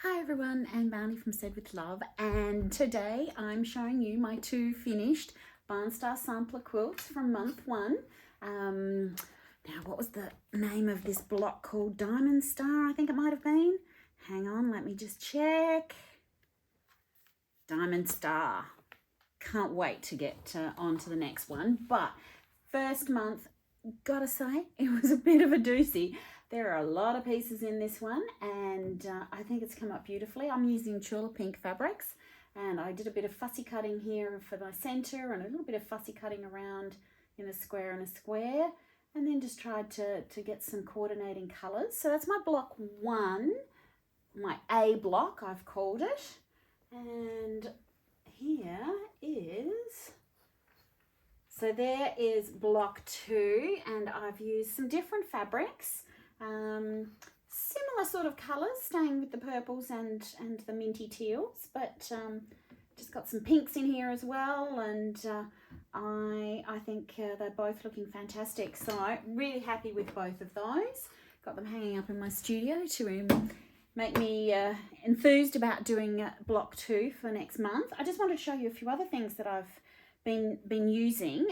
Hi everyone, and Barney from Said With Love, and today I'm showing you my two finished Barnstar sampler quilts from month one. Now, what was the name of this block called? Diamond Star, I think it might have been. Hang on, let me just check. Diamond Star. Can't wait to get on to the next one, but first month, gotta say, it was a bit of a doozy. There are a lot of pieces in this one, and I think it's come up beautifully. I'm using Chula Pink fabrics, and I did a bit of fussy cutting here for my center and a little bit of fussy cutting around in a square and a square, and then just tried to get some coordinating colors. So that's my block one, my A block, I've called it. And here is... So there is block two, and I've used some different fabrics. Similar sort of colours, staying with the purples and the minty teals, but just got some pinks in here as well, and I think they're both looking fantastic. So I'm really happy with both of those. Got them hanging up in my studio to make me enthused about doing block two for next month. I just wanted to show you a few other things that I've been using.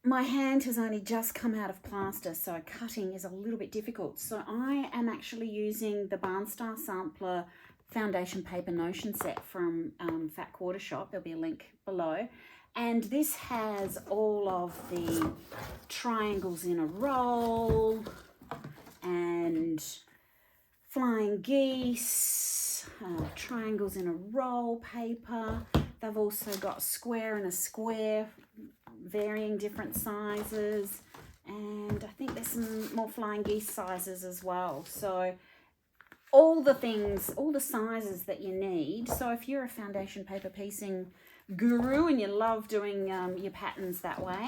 My hand has only just come out of plaster, so cutting is a little bit difficult. So I am actually using the Barnstar Sampler foundation paper notion set from Fat Quarter Shop. There'll be a link below. And this has all of the triangles in a roll and flying geese, triangles in a roll paper. They've also got square and a square, varying different sizes, and I think there's some more flying geese sizes as well. So all the things, all the sizes that you need. So if you're a foundation paper piecing guru and you love doing your patterns that way,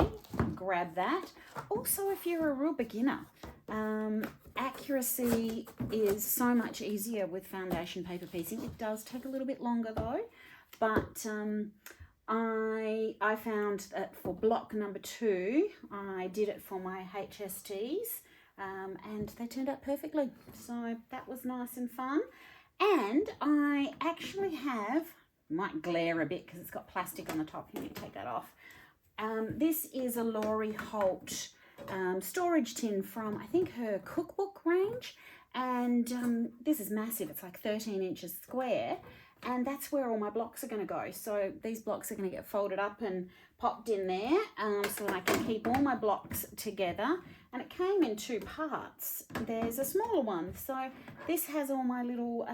grab that. Also, if you're a real beginner, accuracy is so much easier with foundation paper piecing. It does take a little bit longer though, but I found that for block number two, I did it for my HSTs, and they turned out perfectly. So that was nice and fun. And I actually have, might glare a bit because it's got plastic on the top. Let me take that off. This is a Laurie Holt storage tin from, I think, her cookbook range. And this is massive. It's like 13 inches square. And that's where all my blocks are going to go. So these blocks are going to get folded up and popped in there, so that I can keep all my blocks together. And it came in two parts. There's a smaller one. So this has all my little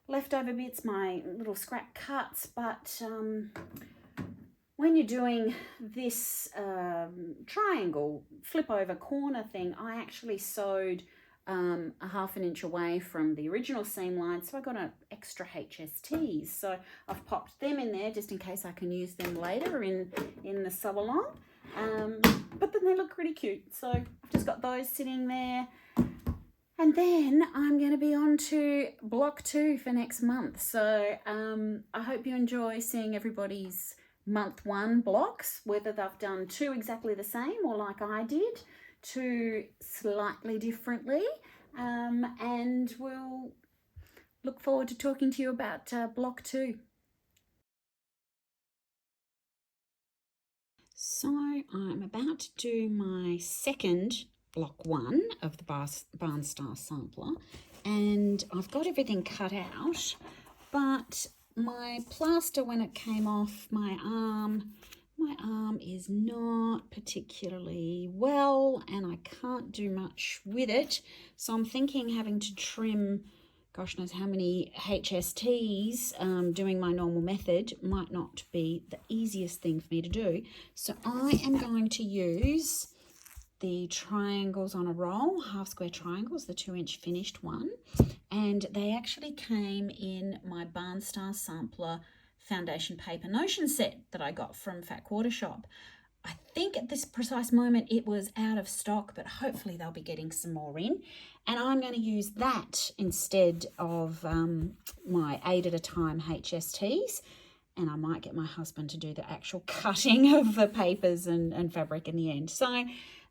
leftover bits, my little scrap cuts. But when you're doing this triangle flip over corner thing, I actually sewed a 1/2 inch away from the original seam line, so I got an extra HSTs, so I've popped them in there just in case I can use them later in the sew along, but then they look really cute, so I've just got those sitting there. And then I'm going to be on to block two for next month, so I hope you enjoy seeing everybody's month one blocks, whether they've done two exactly the same or like I did, two slightly differently, and we'll look forward to talking to you about block two. So I'm about to do my second block one of the Barnstar sampler, and I've got everything cut out, but my plaster, when it came off my arm is not particularly well, and I can't do much with it. So I'm thinking having to trim, gosh knows how many HSTs, doing my normal method might not be the easiest thing for me to do. So I am going to use the triangles on a roll, half square triangles, the 2-inch finished one. And they actually came in my Barnstar Sampler foundation paper notion set that I got from Fat Quarter Shop. I think at this precise moment it was out of stock, but hopefully they'll be getting some more in. And I'm going to use that instead of my 8 at a time HSTs. And I might get my husband to do the actual cutting of the papers and fabric in the end. So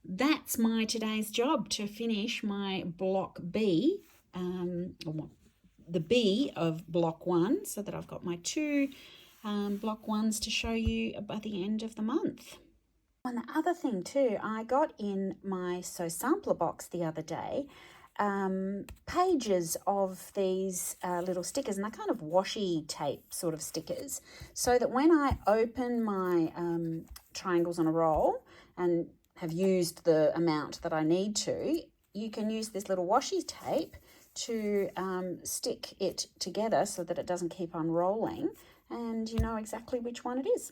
that's my today's job, to finish my block B the B of block 1, so that I've got my 2 block 1s to show you by the end of the month. And the other thing too, I got in my Sew Sampler box the other day pages of these little stickers, and they're kind of washi tape sort of stickers, so that when I open my triangles on a roll and have used the amount that I need to, you can use this little washi tape to stick it together so that it doesn't keep on rolling, and you know exactly which one it is.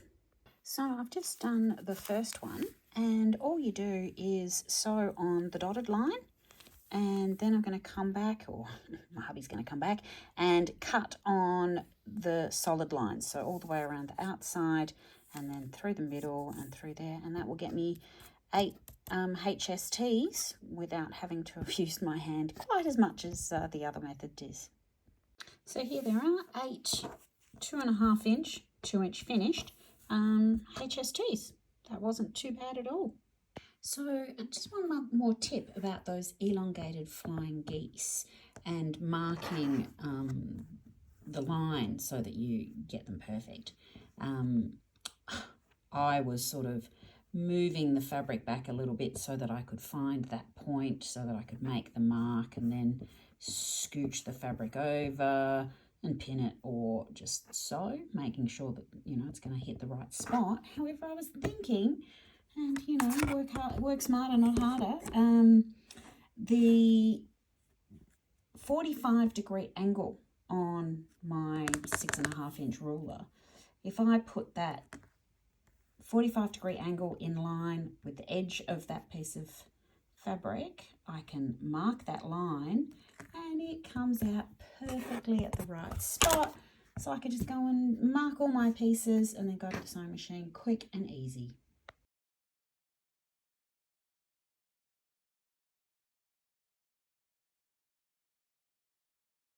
So I've just done the first one, and all you do is sew on the dotted line, and then I'm going to come back, or my hubby's going to come back and cut on the solid lines, so all the way around the outside and then through the middle and through there, and that will get me 8 HSTs without having to have used my hand quite as much as the other method does. So here there are 8 2.5 inch, 2 inch finished HSTs. That wasn't too bad at all. So just one more tip about those elongated flying geese and marking the line so that you get them perfect. I was sort of moving the fabric back a little bit so that I could find that point, so that I could make the mark and then scooch the fabric over and pin it, or just sew, making sure that, you know, it's going to hit the right spot. However, I was thinking, and, you know, work smarter, not harder, the 45-degree angle on my 6.5 inch ruler, if I put that 45-degree angle in line with the edge of that piece of fabric, I can mark that line and it comes out perfectly at the right spot. So I could just go and mark all my pieces and then go to the sewing machine, quick and easy.